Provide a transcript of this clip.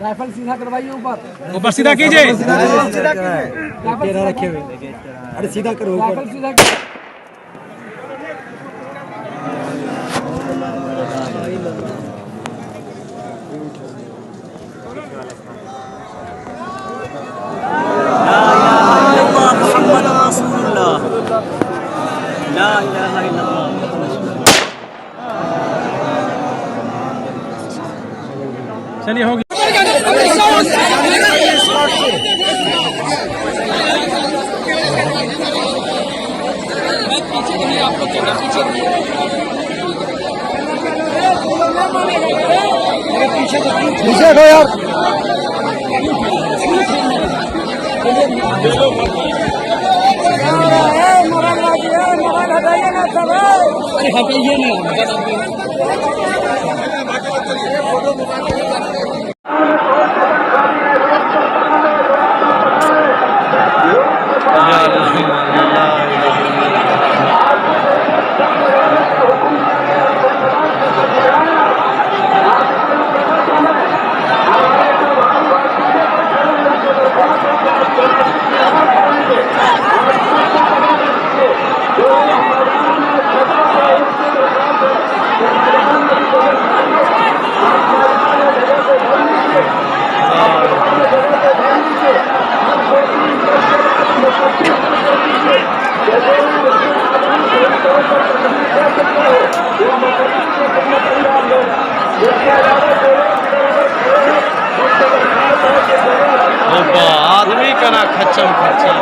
Rifle सीधा करवाइए, ऊपर ऊपर सीधा कीजिए। रखे हुए, अरे सीधा करो, राइफल सीधा। चलिए हो गया। पीछे हटो यार। अरे हटाइए ना। आदमी का ना खच्चम खच्चम।